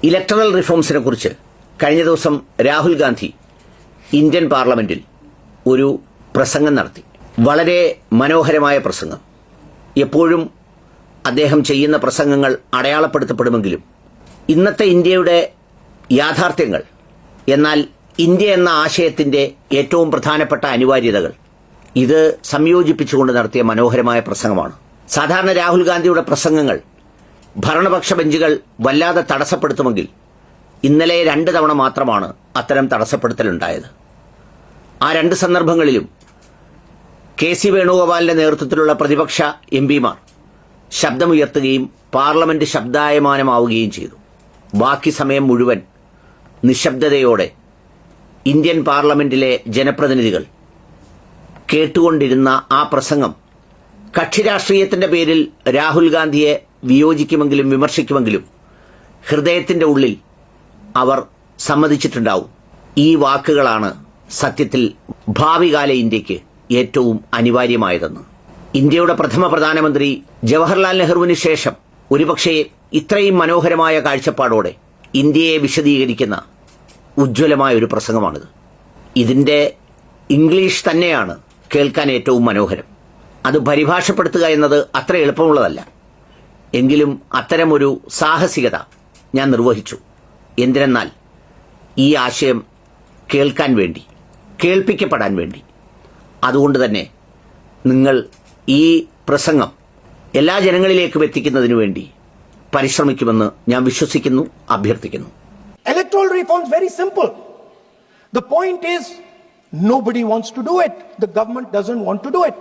Electoral റിഫോംസിനെ കുറിച്ച് കഴിഞ്ഞ ദിവസം രാഹുൽ ഗാന്ധി ഇന്ത്യൻ പാർലമെന്റിൽ ഒരു പ്രസംഗം നടത്തി. വളരെ മനോഹരമായ പ്രസംഗം. എപ്പോഴും അദ്ദേഹം ചെയ്യുന്ന പ്രസംഗങ്ങൾ അടയാളപ്പെടുത്തപ്പെടുമെങ്കിലും ഇന്നത്തെ ഇന്ത്യയുടെ യാഥാർത്ഥ്യങ്ങൾ, എന്നാൽ ഇന്ത്യ എന്ന ആശയത്തിന്റെ ഏറ്റവും പ്രധാനപ്പെട്ട അനിവാര്യതകൾ, ഇത് സംയോജിപ്പിച്ചുകൊണ്ട് നടത്തിയ മനോഹരമായ പ്രസംഗമാണ്. സാധാരണ രാഹുൽ ഗാന്ധിയുടെ പ്രസംഗങ്ങൾ ഭരണപക്ഷ ബെഞ്ചുകൾ വല്ലാതെ തടസ്സപ്പെടുത്തുമെങ്കിൽ ഇന്നലെ 2 തവണ മാത്രമാണ് അത്തരം തടസ്സപ്പെടുത്തലുണ്ടായത്. ആ 2 സന്ദർഭങ്ങളിലും കെ.സി. വേണുഗോപാലിന്റെ നേതൃത്വത്തിലുള്ള പ്രതിപക്ഷ എംപിമാർ ശബ്ദമുയർത്തുകയും പാർലമെന്റ് ശബ്ദായമാനമാവുകയും ചെയ്തു. ബാക്കി സമയം മുഴുവൻ നിശബ്ദതയോടെ ഇന്ത്യൻ പാർലമെന്റിലെ ജനപ്രതിനിധികൾ കേട്ടുകൊണ്ടിരുന്ന ആ പ്രസംഗം കക്ഷിരാഷ്ട്രീയത്തിന്റെ പേരിൽ രാഹുൽ ഗാന്ധിയെ വിയോജിക്കുമെങ്കിലും വിമർശിക്കുമെങ്കിലും ഹൃദയത്തിന്റെ ഉള്ളിൽ അവർ സമ്മതിച്ചിട്ടുണ്ടാവും, ഈ വാക്കുകളാണ് സത്യത്തിൽ ഭാവികാല ഇന്ത്യക്ക് ഏറ്റവും അനിവാര്യമായതെന്ന്. ഇന്ത്യയുടെ പ്രഥമ പ്രധാനമന്ത്രി ജവഹർലാൽ നെഹ്റുവിന് ശേഷം ഒരുപക്ഷെ ഇത്രയും മനോഹരമായ കാഴ്ചപ്പാടോടെ ഇന്ത്യയെ വിശദീകരിക്കുന്ന ഉജ്ജ്വലമായ ഒരു പ്രസംഗമാണിത്. ഇതിന്റെ ഇംഗ്ലീഷ് തന്നെയാണ് കേൾക്കാൻ ഏറ്റവും മനോഹരം. അത് പരിഭാഷപ്പെടുത്തുക എന്നത് അത്ര എളുപ്പമുള്ളതല്ല. എങ്കിലും അത്തരമൊരു സാഹസികത ഞാൻ നിർവഹിച്ചു. എന്തിനെന്നാൽ ഈ ആശയം കേൾക്കാൻ വേണ്ടി, കേൾപ്പിക്കപ്പെടാൻ വേണ്ടി. അതുകൊണ്ട് തന്നെ നിങ്ങൾ ഈ പ്രസംഗം എല്ലാ ജനങ്ങളിലേക്കും എത്തിക്കുന്നതിനു വേണ്ടി പരിശ്രമിക്കുമെന്ന് ഞാൻ വിശ്വസിക്കുന്നു, അഭ്യർത്ഥിക്കുന്നു. Electoral reform is very simple. The point is, nobody wants to do it. The government doesn't want to do it.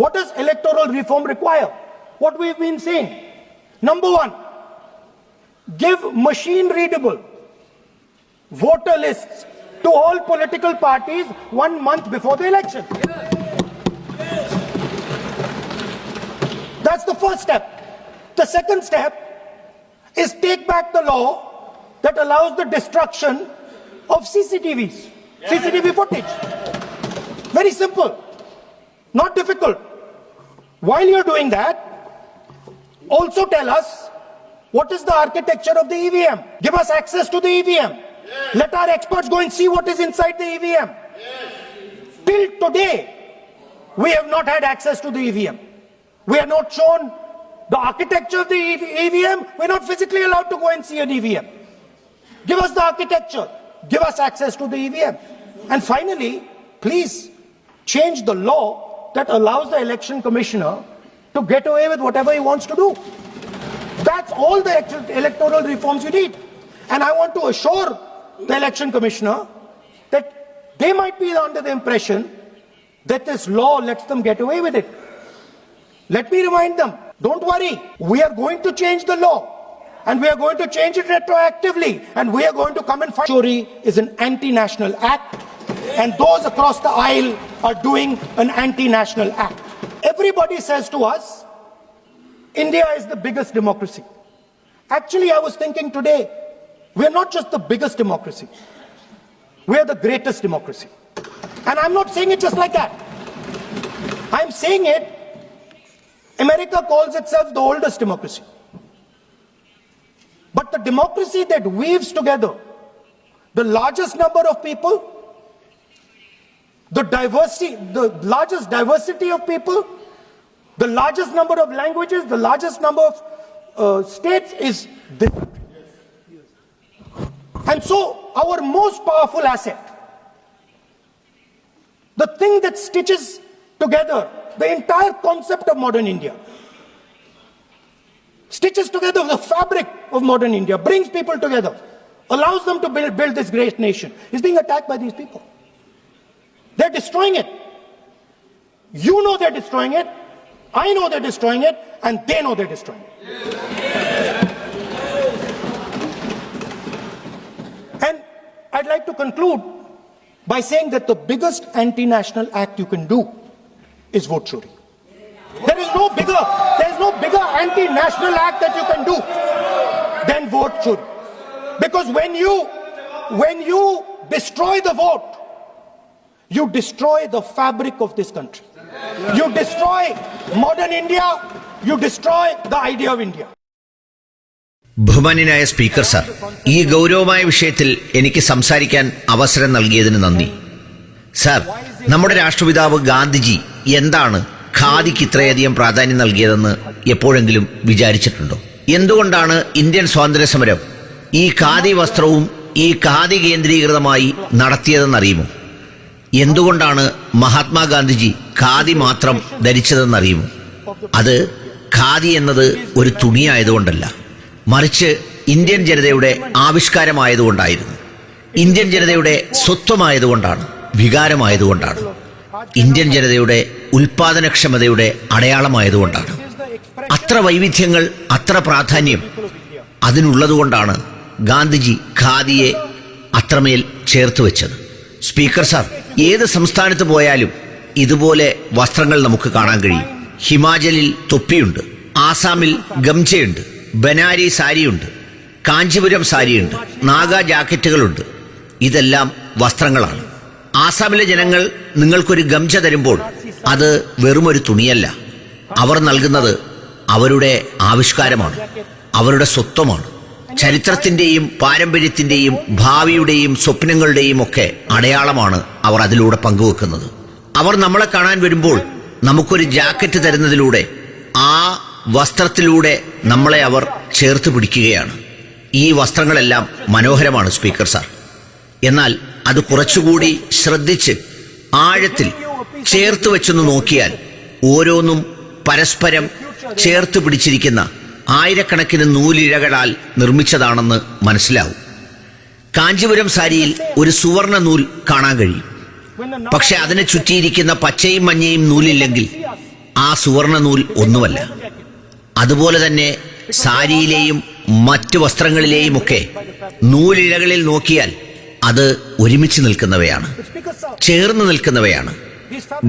What does electoral reform require? What we've been saying. Number 1, give machine-readable voter lists to all political parties 1 month before the election. That's the first step. The second step is take back the law that allows the destruction of CCTV footage. Very simple, not difficult. While you're doing that, also tell us what is the architecture of the EVM. Give us access to the EVM. Let our experts go and see what is inside the EVM. Till today, we have not had access to the EVM. We are not shown the architecture of the EVM. We're not physically allowed to go and see an EVM. Give us the architecture. Give us access to the EVM. And finally, please change the law that allows the election commissioner to get away with whatever he wants to do. That's all the electoral reforms you need. And I want to assure the election commissioner that they might be under the impression that this law lets them get away with it. Let me remind them, don't worry, we are going to change the law. And we are going to change it retroactively. And we are going to come and fight. Chori is an anti-national act. And those across the aisle are doing an anti-national act. Everybody says to us, India is the biggest democracy. Actually, I was thinking today, we are not just the biggest democracy. We are the greatest democracy. And I'm not saying it just like that. I'm saying it, America calls itself the oldest democracy. But the democracy that weaves together the largest number of people, the largest diversity of people, the largest number of languages, the largest number of states is this country. And so our most powerful asset, the thing that stitches together the entire concept of modern India, stitches together the fabric of modern India, brings people together, allows them to build this great nation, is being attacked by these people. They're destroying it. You know they're destroying it. I know they're destroying it. And they know they're destroying it. And I'd like to conclude by saying that the biggest anti-national act you can do is vote chori. There is no bigger anti-national act that you can do than vote chori. Because when you destroy the vote, you destroy the fabric of this country. You destroy modern India. You destroy the idea of India. ബഹുമാന്യനായ speaker sir, ഈ ഗൗരവമായ വിഷയത്തിൽ എനിക്ക് സംസാരിക്കാൻ അവസരം നൽകിയതിന് നന്ദി. Sir, നമ്മുടെ രാഷ്ട്രപിതാവ് ഗാന്ധിജി എന്താണ് ഖാദിക്ക് ഇത്രയധികം പ്രാധാന്യം നൽകിയതെന്ന് എപ്പോഴെങ്കിലും വിചാരിച്ചിട്ടുണ്ടോ? എന്തുകൊണ്ടാണ് ഇന്ത്യൻ സ്വാതന്ത്ര്യ സമരം ഈ ഖാദി വസ്ത്രവും ഈ ഖാദി കേന്ദ്രീകൃതമായി നടത്തിയതെന്നറിയുമോ? എന്തുകൊണ്ടാണ് മഹാത്മാഗാന്ധിജി ഖാദി മാത്രം ധരിച്ചതെന്നറിയുമോ? അത് ഖാദി എന്നത് ഒരു തുണിയായതുകൊണ്ടല്ല, മറിച്ച് ഇന്ത്യൻ ജനതയുടെ ആവിഷ്കാരമായതുകൊണ്ടായിരുന്നു. ഇന്ത്യൻ ജനതയുടെ സ്വത്വമായതുകൊണ്ടാണ്, വികാരമായതുകൊണ്ടാണ്. ഇന്ത്യൻ ജനതയുടെ ഉൽപാദനക്ഷമതയുടെ അടയാളമായതുകൊണ്ടാണ്. അത്ര വൈവിധ്യങ്ങൾ, അത്ര പ്രാധാന്യം അതിനുള്ളതുകൊണ്ടാണ് ഗാന്ധിജി ഖാദിയെ അത്രമേൽ ചേർത്ത് വെച്ചത്. സ്പീക്കർ സാർ, ഏത് സംസ്ഥാനത്ത് പോയാലും ഇതുപോലെ വസ്ത്രങ്ങൾ നമുക്ക് കാണാൻ കഴിയും. ഹിമാചലിൽ തൊപ്പിയുണ്ട്, ആസാമിൽ ഗംജയുണ്ട്, ബനാരി സാരിയുണ്ട്, കാഞ്ചീപുരം സാരിയുണ്ട്, നാഗ ജാക്കറ്റുകളുണ്ട്. ഇതെല്ലാം വസ്ത്രങ്ങളാണ്. ആസാമിലെ ജനങ്ങൾ നിങ്ങൾക്കൊരു ഗംജ തരുമ്പോൾ അത് വെറുമൊരു തുണിയല്ല. അവർ നൽകുന്നത് അവരുടെ ആവിഷ്കാരമാണ്, അവരുടെ സ്വത്വമാണ്. ചരിത്രത്തിന്റെയും പാരമ്പര്യത്തിന്റെയും ഭാവിയുടെയും സ്വപ്നങ്ങളുടെയും ഒക്കെ അടയാളമാണ് അവർ അതിലൂടെ പങ്കുവെക്കുന്നത്. അവർ നമ്മളെ കാണാൻ വരുമ്പോൾ നമുക്കൊരു ജാക്കറ്റ് തരുന്നതിലൂടെ, ആ വസ്ത്രത്തിലൂടെ നമ്മളെ അവർ ചേർത്ത് പിടിക്കുകയാണ്. ഈ വസ്ത്രങ്ങളെല്ലാം മനോഹരമാണ് സ്പീക്കർ സാർ. എന്നാൽ അത് കുറച്ചുകൂടി ശ്രദ്ധിച്ച് ആഴത്തിൽ ചേർത്ത് വെച്ചൊന്ന് നോക്കിയാൽ ഓരോന്നും പരസ്പരം ചേർത്ത് പിടിച്ചിരിക്കുന്ന ആയിരക്കണക്കിന് നൂലിഴകളാൽ നിർമ്മിച്ചതാണെന്ന് മനസ്സിലാവും. കാഞ്ചീപുരം സാരിയിൽ ഒരു സുവർണ നൂൽ കാണാൻ കഴിയും. പക്ഷെ അതിനെ ചുറ്റിയിരിക്കുന്ന പച്ചയും മഞ്ഞയും നൂലില്ലെങ്കിൽ ആ സുവർണ നൂൽ ഒന്നുമല്ല. അതുപോലെ തന്നെ സാരിയിലെയും മറ്റു വസ്ത്രങ്ങളിലെയും ഒക്കെ നൂലിഴകളിൽ നോക്കിയാൽ അത് ഒരുമിച്ച് നിൽക്കുന്നവയാണ്, ചേർന്ന് നിൽക്കുന്നവയാണ്.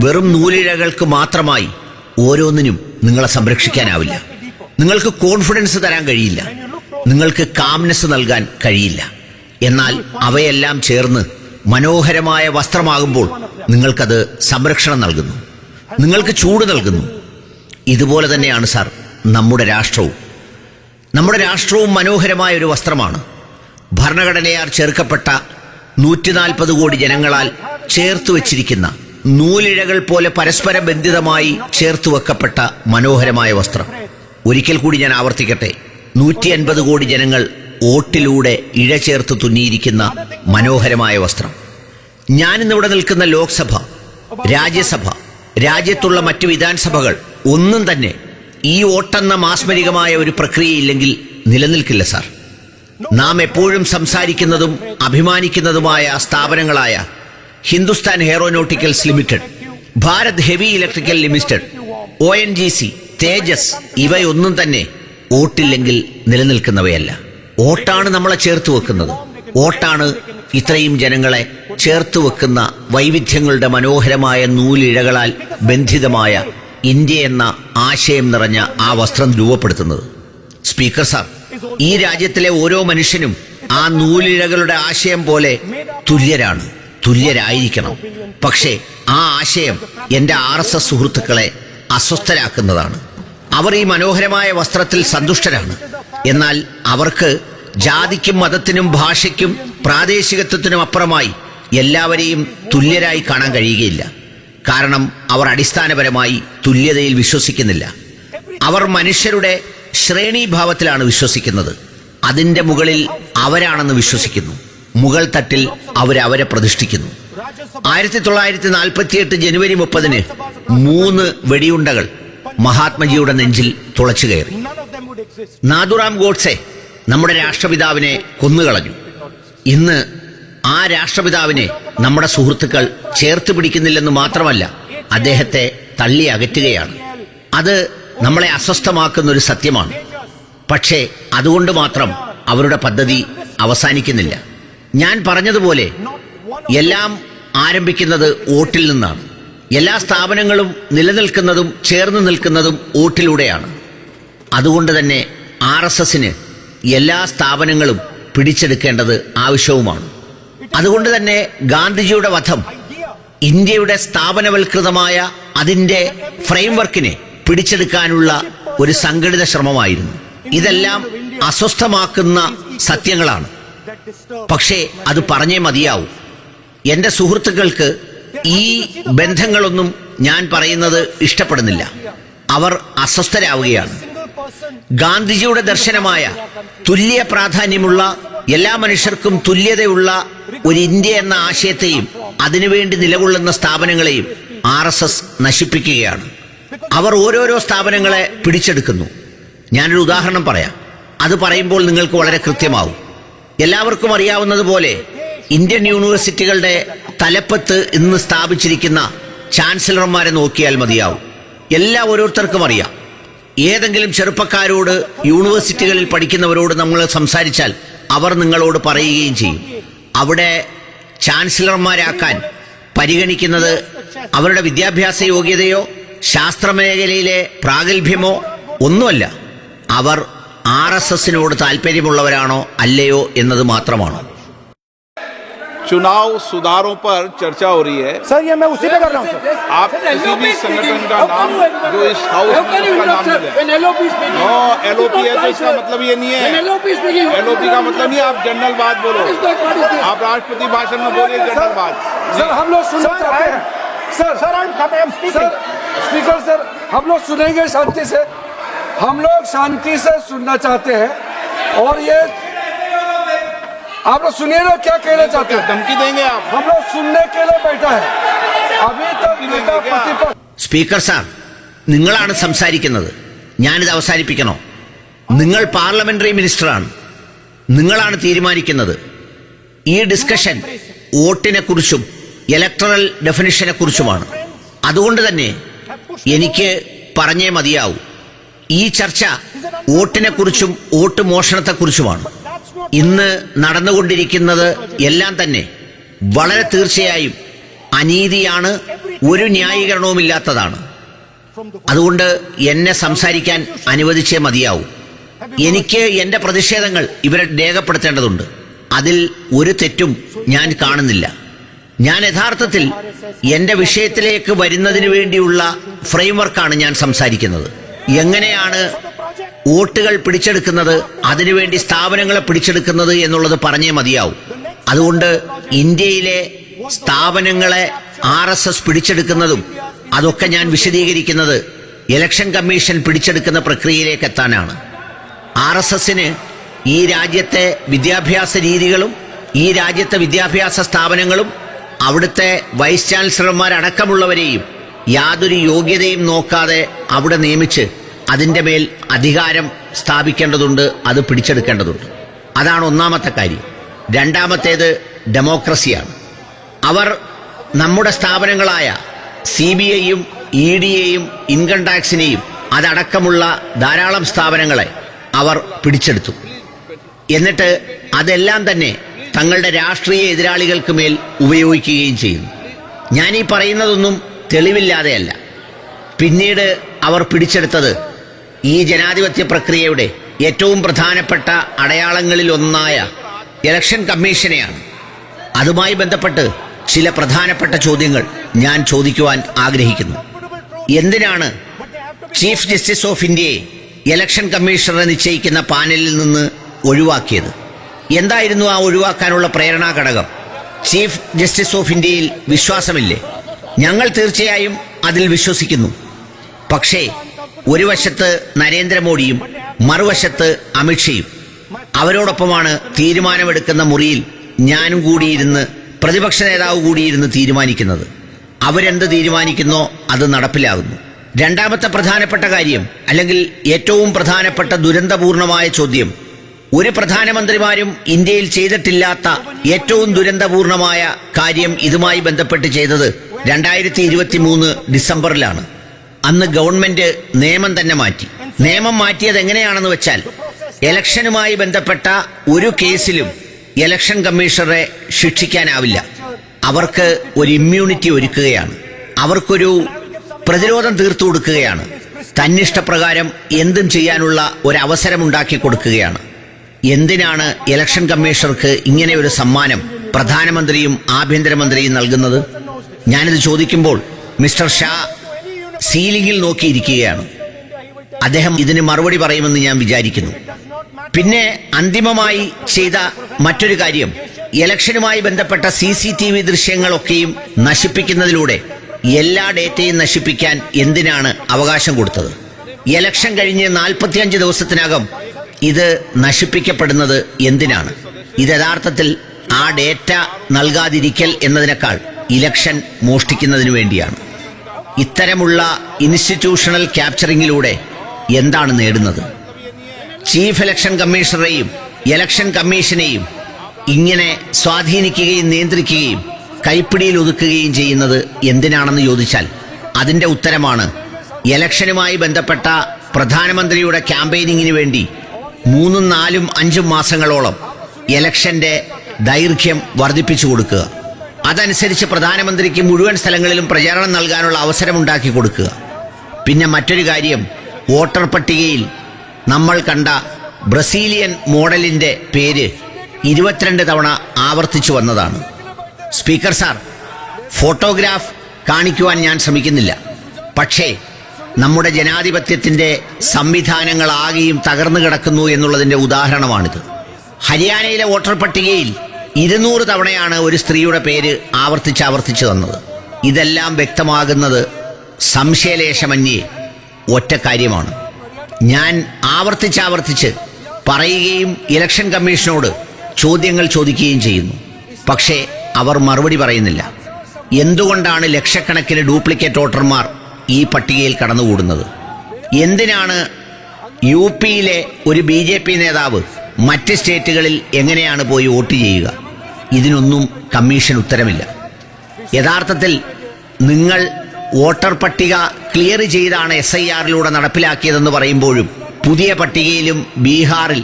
വെറും നൂലിഴകൾക്ക് മാത്രമായി ഓരോന്നിനും നിങ്ങളെ സംരക്ഷിക്കാനാവില്ല. നിങ്ങൾക്ക് കോൺഫിഡൻസ് തരാൻ കഴിയില്ല, നിങ്ങൾക്ക് കാംനെസ് നൽകാൻ കഴിയില്ല. എന്നാൽ അവയെല്ലാം ചേർന്ന് മനോഹരമായ വസ്ത്രമാകുമ്പോൾ നിങ്ങൾക്കത് സംരക്ഷണം നൽകുന്നു, നിങ്ങൾക്ക് ചൂട് നൽകുന്നു. ഇതുപോലെ തന്നെയാണ് സാർ നമ്മുടെ രാഷ്ട്രവും. നമ്മുടെ രാഷ്ട്രവും മനോഹരമായ ഒരു വസ്ത്രമാണ്. ഭരണഘടനയാൽ ചേർക്കപ്പെട്ട 140 കോടി ജനങ്ങളാൽ ചേർത്ത് വെച്ചിരിക്കുന്ന നൂലിഴകൾ പോലെ പരസ്പര ബന്ധിതമായി ചേർത്ത് വെക്കപ്പെട്ട മനോഹരമായ വസ്ത്രം. ഒരിക്കൽ കൂടി ഞാൻ ആവർത്തിക്കട്ടെ, 150 കോടി ജനങ്ങൾ ഓട്ടിലൂടെ ഇഴ ചേർത്ത് തുന്നിയിരിക്കുന്ന മനോഹരമായ വസ്ത്രം. ഞാനിന്നിവിടെ നിൽക്കുന്ന ലോക്സഭ, രാജ്യസഭ, രാജ്യത്തുള്ള മറ്റു വിധാനസഭകൾ ഒന്നും തന്നെ ഈ ഓട്ടെന്ന മാസ്മരികമായ ഒരു പ്രക്രിയയില്ലെങ്കിൽ നിലനിൽക്കില്ല സാർ. നാം എപ്പോഴും സംസാരിക്കുന്നതും അഭിമാനിക്കുന്നതുമായ സ്ഥാപനങ്ങളായ Hindustan aeronauticals limited, Bharat heavy electrical limited, ONGC, Tejas, ഇവയൊന്നും തന്നെ ഓട്ടില്ലെങ്കിൽ നിലനിൽക്കുന്നവയല്ല. ഓട്ടാണ് നമ്മളെ ചേർത്ത് വെക്കുന്നത്. ഓട്ടാണ് ഇത്രയും ജനങ്ങളെ ചേർത്ത് വെക്കുന്ന വൈവിധ്യങ്ങളുടെ മനോഹരമായ നൂലിഴകളാൽ ബന്ധിതമായ ഇന്ത്യ എന്ന ആശയം നിറഞ്ഞ ആ വസ്ത്രം രൂപപ്പെടുത്തുന്നത്. സ്പീക്കർ സാർ, ഈ രാജ്യത്തിലെ ഓരോ മനുഷ്യനും ആ നൂലിഴകളുടെ ആശയം പോലെ തുല്യരാണ്, തുല്യരായിരിക്കണം. പക്ഷേ ആ ആശയം എന്റെ RSS സുഹൃത്തുക്കളെ അസ്വസ്ഥരാക്കുന്നതാണ്. അവർ ഈ മനോഹരമായ വസ്ത്രത്തിൽ സന്തുഷ്ടരാണ്. എന്നാൽ അവർക്ക് ജാതിക്കും മതത്തിനും ഭാഷയ്ക്കും പ്രാദേശികത്വത്തിനും അപ്പുറമായി എല്ലാവരെയും തുല്യരായി കാണാൻ കഴിയുകയില്ല. കാരണം അവർ അടിസ്ഥാനപരമായി തുല്യതയിൽ വിശ്വസിക്കുന്നില്ല. അവർ മനുഷ്യരുടെ ശ്രേണീഭാവത്തിലാണ് വിശ്വസിക്കുന്നത്. അതിന്റെ മുകളിൽ അവരാണെന്ന് വിശ്വസിക്കുന്നു. മുകൾ തട്ടിൽ അവരെ പ്രതിഷ്ഠിക്കുന്നു. 1948 ജനുവരി 30-ന് 3 വെടിയുണ്ടകൾ മഹാത്മജിയുടെ നെഞ്ചിൽ തുളച്ചു കയറി. നാഥുറാം ഗോഡ്സെ നമ്മുടെ രാഷ്ട്രപിതാവിനെ കൊന്നുകളഞ്ഞു. ഇന്ന് ആ രാഷ്ട്രപിതാവിനെ നമ്മുടെ സുഹൃത്തുക്കൾ ചേർത്ത് പിടിക്കുന്നില്ലെന്ന് മാത്രമല്ല, അദ്ദേഹത്തെ തള്ളി അകറ്റുകയാണ്. അത് നമ്മളെ അസ്വസ്ഥമാക്കുന്ന ഒരു സത്യമാണ്. പക്ഷേ അതുകൊണ്ട് മാത്രം അവരുടെ പദ്ധതി അവസാനിക്കുന്നില്ല. ഞാൻ പറഞ്ഞതുപോലെ എല്ലാം ആരംഭിക്കുന്നത് വോട്ടിൽ നിന്നാണ്. എല്ലാ സ്ഥാപനങ്ങളും നിലനിൽക്കുന്നതും ചേർന്ന് നിൽക്കുന്നതും വോട്ടിലൂടെയാണ്. അതുകൊണ്ട് തന്നെ RSSന് എല്ലാ സ്ഥാപനങ്ങളും പിടിച്ചെടുക്കേണ്ടത് ആവശ്യവുമാണ്. അതുകൊണ്ട് തന്നെ ഗാന്ധിജിയുടെ വധം ഇന്ത്യയുടെ സ്ഥാപനവൽകൃതമായ അതിന്റെ ഫ്രെയിംവർക്കിനെ പിടിച്ചെടുക്കാനുള്ള ഒരു സംഘടിത ശ്രമമായിരുന്നു. ഇതെല്ലാം അസ്വസ്ഥമാക്കുന്ന സത്യങ്ങളാണ്. പക്ഷേ അത് പറഞ്ഞേ മതിയാവൂ. എന്റെ സുഹൃത്തുക്കൾക്ക് ഈ ബന്ധങ്ങളൊന്നും ഞാൻ പറയുന്നത് ഇഷ്ടപ്പെടുന്നില്ല. അവർ അസ്വസ്ഥരാവുകയാണ്. ഗാന്ധിജിയുടെ ദർശനമായ തുല്യ പ്രാധാന്യമുള്ള എല്ലാ മനുഷ്യർക്കും തുല്യതയുള്ള ഒരു ഇന്ത്യ എന്ന ആശയത്തെയും അതിനുവേണ്ടി നിലകൊള്ളുന്ന സ്ഥാപനങ്ങളെയും RSS നശിപ്പിക്കുകയാണ്. അവർ ഓരോരോ സ്ഥാപനങ്ങളെ പിടിച്ചെടുക്കുന്നു. ഞാനൊരു ഉദാഹരണം പറയാം. അത് പറയുമ്പോൾ നിങ്ങൾക്ക് വളരെ കൃത്യമാവും. എല്ലാവർക്കും അറിയാവുന്നതുപോലെ ഇന്ത്യൻ യൂണിവേഴ്സിറ്റികളുടെ തലപ്പത്ത് ഇന്ന് സ്ഥാപിച്ചിരിക്കുന്ന ചാൻസലർമാരെ നോക്കിയാൽ മതിയാവും. ഓരോരുത്തർക്കും അറിയാം. ഏതെങ്കിലും ചെറുപ്പക്കാരോട് യൂണിവേഴ്സിറ്റികളിൽ പഠിക്കുന്നവരോട് നമ്മൾ സംസാരിച്ചാൽ അവർ നിങ്ങളോട് പറയുകയും ചെയ്യും, അവിടെ ചാൻസലർമാരാക്കാൻ പരിഗണിക്കുന്നത് അവരുടെ വിദ്യാഭ്യാസ യോഗ്യതയോ ശാസ്ത്രമേഖലയിലെ പ്രാഗൽഭ്യമോ ഒന്നുമല്ല, അവർ RSSനോട് താല്പര്യമുള്ളവരാണോ അല്ലയോ എന്നത് മാത്രമാണ്. चुनाव सुधारों पर चर्चा हो रही है. सर ये मैं उसी पे कर रहा हूँ सर. आप किसी भी संगठन का नाम जो इस हाउस में उसका नाम ले लें. नो LOP है तो इसका मतलब ये नहीं है. LOP का मतलब नहीं. आप जनरल बात बोलो. आप राष्ट्रपति भाषण में बोलिए जनरल बात. सर हम लोग सुनना चाहते हैं. सर स्पीकर सर हम लोग सुनेंगे शांति से. हम लोग शांति से सुनना चाहते हैं. और ये आप लोग सुनिए ना क्या कहना चाहते हैं. धमकी देंगे आप. हम लोग सुनने के लिए बैठा है. अभी तक नेता प्रतिपक्ष. സ്പീക്കർ സാർ, നിങ്ങളാണ് സംസാരിക്കുന്നത്. ഞാനിത് അവസാനിപ്പിക്കണോ? നിങ്ങൾ പാർലമെന്ററി മിനിസ്റ്ററാണ്. നിങ്ങളാണ് തീരുമാനിക്കുന്നത്. ഈ ഡിസ്കഷൻ വോട്ടിനെ കുറിച്ചും ഇലക്ടറൽ ഡെഫിനിഷനെ കുറിച്ചുമാണ്. അതുകൊണ്ട് തന്നെ എനിക്ക് പറഞ്ഞേ മതിയാവൂ. ഈ ചർച്ച വോട്ടിനെ കുറിച്ചും വോട്ട് മോഷണത്തെക്കുറിച്ചുമാണ്. ഇന്ന് നടന്നുകൊണ്ടിരിക്കുന്നത് എല്ലാം തന്നെ വളരെ തീർച്ചയായും അനീതിയാണ്, ഒരു ന്യായീകരണവുമില്ലാത്തതാണ്. അതുകൊണ്ട് എന്നെ സംസാരിക്കാൻ അനുവദിച്ചേ മതിയാവൂ. എനിക്ക് എന്റെ പ്രതിഷേധങ്ങൾ ഇവരെ രേഖപ്പെടുത്തേണ്ടതുണ്ട്. അതിൽ ഒരു തെറ്റും ഞാൻ കാണുന്നില്ല. ഞാൻ യഥാർത്ഥത്തിൽ എന്റെ വിഷയത്തിലേക്ക് വരുന്നതിന് വേണ്ടിയുള്ള ഫ്രെയിംവർക്കാണ് ഞാൻ സംസാരിക്കുന്നത്. എങ്ങനെയാണ് വോട്ടുകൾ പിടിച്ചെടുക്കുന്നത്, അതിനുവേണ്ടി സ്ഥാപനങ്ങളെ പിടിച്ചെടുക്കുന്നത് എന്നുള്ളത് പറഞ്ഞേ മതിയാവും. അതുകൊണ്ട് ഇന്ത്യയിലെ സ്ഥാപനങ്ങളെ RSS പിടിച്ചെടുക്കുന്നതും അതൊക്കെ ഞാൻ വിശദീകരിക്കുന്നത് ഇലക്ഷൻ കമ്മീഷൻ പിടിച്ചെടുക്കുന്ന പ്രക്രിയയിലേക്ക് എത്താനാണ്. RSSന് ഈ രാജ്യത്തെ വിദ്യാഭ്യാസ രീതികളും ഈ രാജ്യത്തെ വിദ്യാഭ്യാസ സ്ഥാപനങ്ങളും അവിടുത്തെ വൈസ് ചാൻസലർമാരടക്കമുള്ളവരെയും യാതൊരു യോഗ്യതയും നോക്കാതെ അവിടെ നിയമിച്ച് അതിൻ്റെ മേൽ അധികാരം സ്ഥാപിക്കേണ്ടതുണ്ട്, അത് പിടിച്ചെടുക്കേണ്ടതുണ്ട്. അതാണ് ഒന്നാമത്തെ കാര്യം. രണ്ടാമത്തേത് ഡെമോക്രസിയാണ്. അവർ നമ്മുടെ സ്ഥാപനങ്ങളായ CBIയും EDയെയും ഇൻകം ടാക്സിനെയും അതടക്കമുള്ള ധാരാളം സ്ഥാപനങ്ങളെ അവർ പിടിച്ചെടുത്തു. എന്നിട്ട് അതെല്ലാം തന്നെ തങ്ങളുടെ രാഷ്ട്രീയ എതിരാളികൾക്ക് മേൽ ഉപയോഗിക്കുകയും ചെയ്യുന്നു. ഞാൻ ഈ പറയുന്നതൊന്നും തെളിവില്ലാതെയല്ല. പിന്നീട് അവർ പിടിച്ചെടുത്തത് ഈ ജനാധിപത്യ പ്രക്രിയയുടെ ഏറ്റവും പ്രധാനപ്പെട്ട അടയാളങ്ങളിൽ ഒന്നായ ഇലക്ഷൻ കമ്മീഷനെയാണ്. അതുമായി ബന്ധപ്പെട്ട് ചില പ്രധാനപ്പെട്ട ചോദ്യങ്ങൾ ഞാൻ ചോദിക്കുവാൻ ആഗ്രഹിക്കുന്നു. എന്തിനാണ് ചീഫ് ജസ്റ്റിസ് ഓഫ് ഇന്ത്യയെ ഇലക്ഷൻ കമ്മീഷണറെ നിശ്ചയിക്കുന്ന പാനലിൽ നിന്ന് ഒഴിവാക്കിയത്? എന്തായിരുന്നു ആ ഒഴിവാക്കാനുള്ള പ്രേരണാ ഘടകം? ചീഫ് ജസ്റ്റിസ് ഓഫ് ഇന്ത്യയിൽ വിശ്വാസമില്ലേ? ഞങ്ങൾ തീർച്ചയായും അതിൽ വിശ്വസിക്കുന്നു. പക്ഷേ ഒരു വശത്ത് നരേന്ദ്രമോദിയും മറുവശത്ത് അമിത്ഷയും, അവരോടൊപ്പമാണ് തീരുമാനമെടുക്കുന്ന മുറിയിൽ ഞാനും കൂടിയിരുന്ന്, പ്രതിപക്ഷ നേതാവ് കൂടിയിരുന്ന് തീരുമാനിക്കുന്നത്. അവരെന്ത് തീരുമാനിക്കുന്നോ അത് നടപ്പിലാകുന്നു. രണ്ടാമത്തെ പ്രധാനപ്പെട്ട കാര്യം, അല്ലെങ്കിൽ ഏറ്റവും പ്രധാനപ്പെട്ട ദുരന്തപൂർണമായ ചോദ്യം, ഒരു പ്രധാനമന്ത്രിമാരും ഇന്ത്യയിൽ ചെയ്തിട്ടില്ലാത്ത ഏറ്റവും ദുരന്തപൂർണമായ കാര്യം ഇതുമായി ബന്ധപ്പെട്ട് ചെയ്തത് 2023 ഡിസംബറിലാണ്. അന്ന് ഗവൺമെന്റ് നിയമം തന്നെ മാറ്റി. നിയമം മാറ്റിയത് എങ്ങനെയാണെന്ന് വെച്ചാൽ, ഇലക്ഷനുമായി ബന്ധപ്പെട്ട ഒരു കേസിലും ഇലക്ഷൻ കമ്മീഷണറെ ശിക്ഷിക്കാനാവില്ല. അവർക്ക് ഒരു ഇമ്മ്യൂണിറ്റി ഒരുക്കുകയാണ്, അവർക്കൊരു പ്രതിരോധം തീർത്തു കൊടുക്കുകയാണ്, തന്നിഷ്ടപ്രകാരം എന്തും ചെയ്യാനുള്ള ഒരു അവസരമുണ്ടാക്കി കൊടുക്കുകയാണ്. എന്തിനാണ് ഇലക്ഷൻ കമ്മീഷണർക്ക് ഇങ്ങനെ ഒരു സമ്മാനം പ്രധാനമന്ത്രിയും ആഭ്യന്തരമന്ത്രിയും നൽകുന്നത്? ഞാനിത് ചോദിക്കുമ്പോൾ മിസ്റ്റർ ഷാ സീലിംഗിൽ നോക്കിയിരിക്കുകയാണ്. അദ്ദേഹം ഇതിന് മറുപടി പറയുമെന്ന് ഞാൻ വിചാരിക്കുന്നു. പിന്നെ അന്തിമമായി ചെയ്ത മറ്റൊരു കാര്യം, ഇലക്ഷനുമായി ബന്ധപ്പെട്ട CCTV ദൃശ്യങ്ങളൊക്കെയും നശിപ്പിക്കുന്നതിലൂടെ എല്ലാ ഡേറ്റയും നശിപ്പിക്കാൻ എന്തിനാണ് അവകാശം കൊടുത്തത്? ഇലക്ഷൻ കഴിഞ്ഞ് 45 ദിവസത്തിനകം ഇത് നശിപ്പിക്കപ്പെടുന്നത് എന്തിനാണ്? ഇത് യഥാർത്ഥത്തിൽ ആ ഡേറ്റ നൽകാതിരിക്കൽ എന്നതിനേക്കാൾ ഇലക്ഷൻ മോഷ്ടിക്കുന്നതിന് വേണ്ടിയാണ്. ഇത്തരമുള്ള ഇൻസ്റ്റിറ്റ്യൂഷണൽ ക്യാപ്ചറിങ്ങിലൂടെ എന്താണ് നേടുന്നത്? ചീഫ് ഇലക്ഷൻ കമ്മീഷണറെയും ഇലക്ഷൻ കമ്മീഷനെയും ഇങ്ങനെ സ്വാധീനിക്കുകയും നിയന്ത്രിക്കുകയും കൈപ്പിടിയിൽ ഒതുക്കുകയും ചെയ്യുന്നത് എന്തിനാണെന്ന് ചോദിച്ചാൽ അതിന്റെ ഉത്തരമാണ്, ഇലക്ഷനുമായി ബന്ധപ്പെട്ട പ്രധാനമന്ത്രിയുടെ ക്യാമ്പയിനിങ്ങിന് വേണ്ടി 3, 4, 5 മാസങ്ങളോളം ഇലക്ഷന്റെ ദൈർഘ്യം വർദ്ധിപ്പിച്ചു കൊടുക്കുക. അതനുസരിച്ച് പ്രധാനമന്ത്രിക്ക് മുഴുവൻ സ്ഥലങ്ങളിലും പ്രചാരണം നൽകാനുള്ള അവസരമുണ്ടാക്കി കൊടുക്കുക. പിന്നെ മറ്റൊരു കാര്യം, വോട്ടർ പട്ടികയിൽ നമ്മൾ കണ്ട ബ്രസീലിയൻ മോഡലിന്റെ പേര് 22 തവണ ആവർത്തിച്ചു വന്നതാണ്. സ്പീക്കർ സാർ, ഫോട്ടോഗ്രാഫ് കാണിക്കുവാൻ ഞാൻ ശ്രമിക്കുന്നില്ല. പക്ഷേ നമ്മുടെ ജനാധിപത്യത്തിന്റെ സംവിധാനങ്ങളാകെയും തകർന്നു കിടക്കുന്നു എന്നുള്ളതിന്റെ ഉദാഹരണമാണിത്. ഹരിയാനയിലെ വോട്ടർ പട്ടികയിൽ 200 തവണയാണ് ഒരു സ്ത്രീയുടെ പേര് ആവർത്തിച്ചു തന്നത്. ഇതെല്ലാം വ്യക്തമാകുന്നത് സംശയലേശമന്യേ ഒറ്റ കാര്യമാണ്. ഞാൻ ആവർത്തിച്ച് പറയുകയും ഇലക്ഷൻ കമ്മീഷനോട് ചോദ്യങ്ങൾ ചോദിക്കുകയും ചെയ്യുന്നു. പക്ഷേ അവർ മറുപടി പറയുന്നില്ല. എന്തുകൊണ്ടാണ് ലക്ഷക്കണക്കിന് ഡ്യൂപ്ലിക്കേറ്റ് വോട്ടർമാർ ഈ പട്ടികയിൽ കടന്നുകൂടുന്നത്? എന്തിനാണ് UP യിലെ ഒരു BJP നേതാവ് മറ്റ് സ്റ്റേറ്റുകളിൽ എങ്ങനെയാണ് പോയി വോട്ട് ചെയ്യുക? ഇതിനൊന്നും കമ്മീഷൻ ഉത്തരമില്ല. യഥാർത്ഥത്തിൽ നിങ്ങൾ വോട്ടർ പട്ടിക ക്ലിയർ ചെയ്താണ് SIR-ലൂടെ നടപ്പിലാക്കിയതെന്ന് പറയുമ്പോഴും പുതിയ പട്ടികയിലും ബീഹാറിൽ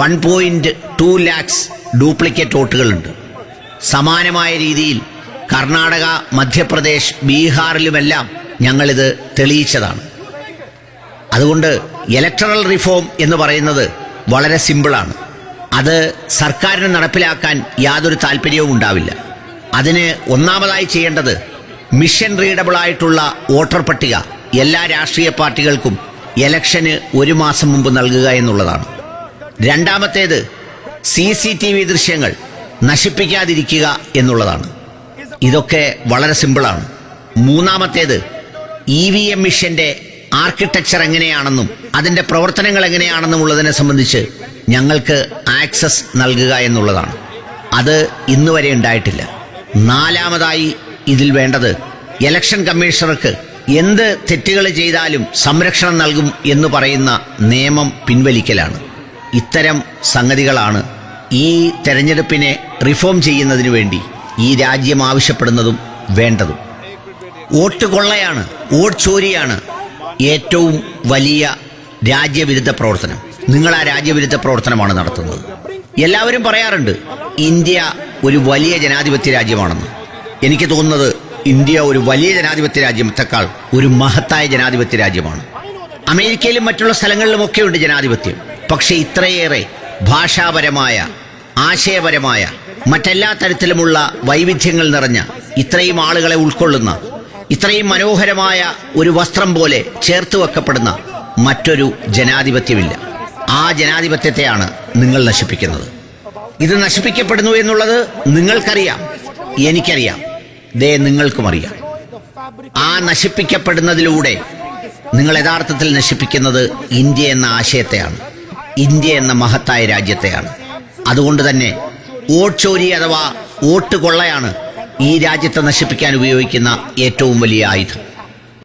1.2 lakhs ഡ്യൂപ്ലിക്കേറ്റ് വോട്ടുകളുണ്ട്. സമാനമായ രീതിയിൽ കർണാടക, മധ്യപ്രദേശ്, ബീഹാറിലുമെല്ലാം ഞങ്ങളിത് തെളിയിച്ചതാണ്. അതുകൊണ്ട് ഇലക്ടറൽ റിഫോം എന്ന് പറയുന്നത് വളരെ സിമ്പിളാണ്. അത് സർക്കാരിന് നടപ്പിലാക്കാൻ യാതൊരു താല്പര്യവും ഉണ്ടാവില്ല. അതിന് ഒന്നാമതായി ചെയ്യേണ്ടത് മിഷൻ റീഡബിൾ ആയിട്ടുള്ള വോട്ടർ പട്ടിക എല്ലാ രാഷ്ട്രീയ പാർട്ടികൾക്കും ഇലക്ഷന് 1 മാസം മുമ്പ് നൽകുക എന്നുള്ളതാണ്. രണ്ടാമത്തേത് CCTV ദൃശ്യങ്ങൾ നശിപ്പിക്കാതിരിക്കുക എന്നുള്ളതാണ്. ഇതൊക്കെ വളരെ സിമ്പിളാണ്. മൂന്നാമത്തേത് EVM മിഷന്റെ ആർക്കിടെക്ചർ എങ്ങനെയാണെന്നും അതിന്റെ പ്രവർത്തനങ്ങൾ എങ്ങനെയാണെന്നും ഉള്ളതിനെ സംബന്ധിച്ച് ഞങ്ങൾക്ക് ആക്സസ് നൽകുക എന്നുള്ളതാണ്. അത് ഇന്നുവരെ ഉണ്ടായിട്ടില്ല. നാലാമതായി ഇതിൽ വേണ്ടത് ഇലക്ഷൻ കമ്മീഷണർക്ക് എന്ത് തെറ്റുകൾ ചെയ്താലും സംരക്ഷണം നൽകും എന്ന് പറയുന്ന നിയമം പിൻവലിക്കലാണ്. ഇത്തരം സംഗതികളാണ് ഈ തെരഞ്ഞെടുപ്പിനെ റിഫോം ചെയ്യുന്നതിനു വേണ്ടി ഈ രാജ്യം ആവശ്യപ്പെടുന്നതും വേണ്ടതും. വോട്ട് കൊള്ളയാണ്, വോട്ട് ചോരിയാണ് ഏറ്റവും വലിയ രാജ്യവിരുദ്ധ പ്രവർത്തനം. നിങ്ങൾ ആ രാജ്യവിരുദ്ധ പ്രവർത്തനമാണ് നടത്തുന്നത്. എല്ലാവരും പറയാറുണ്ട് ഇന്ത്യ ഒരു വലിയ ജനാധിപത്യ രാജ്യമാണെന്ന്. എനിക്ക് തോന്നുന്നത് ഇന്ത്യ ഒരു വലിയ ജനാധിപത്യ രാജ്യത്തെക്കാൾ ഒരു മഹത്തായ ജനാധിപത്യ രാജ്യമാണ്. അമേരിക്കയിലും മറ്റുള്ള സ്ഥലങ്ങളിലുമൊക്കെ ഉണ്ട് ജനാധിപത്യം. പക്ഷെ ഇത്രയേറെ ഭാഷാപരമായ, ആശയപരമായ, മറ്റെല്ലാ തരത്തിലുമുള്ള വൈവിധ്യങ്ങൾ നിറഞ്ഞ, ഇത്രയും ആളുകളെ ഉൾക്കൊള്ളുന്ന, ഇത്രയും മനോഹരമായ ഒരു വസ്ത്രം പോലെ ചേർത്ത് വെക്കപ്പെടുന്ന മറ്റൊരു ജനാധിപത്യമില്ല. ആ ജനാധിപത്യത്തെയാണ് നിങ്ങൾ നശിപ്പിക്കുന്നത്. ഇത് നശിപ്പിക്കപ്പെടുന്നു എന്നുള്ളത് നിങ്ങൾക്കറിയാം, എനിക്കറിയാം, നിങ്ങൾക്കും അറിയാം. ആ നശിപ്പിക്കപ്പെടുന്നതിലൂടെ നിങ്ങൾ യഥാർത്ഥത്തിൽ നശിപ്പിക്കുന്നത് ഇന്ത്യ എന്ന ആശയത്തെയാണ്, ഇന്ത്യ എന്ന മഹത്തായ രാജ്യത്തെയാണ്. അതുകൊണ്ട് തന്നെ വോട്ട് ചോരി അഥവാ വോട്ട് കൊള്ളയാണ് ഈ രാജ്യത്തെ നശിപ്പിക്കാൻ ഉപയോഗിക്കുന്ന ഏറ്റവും വലിയ ആയുധം.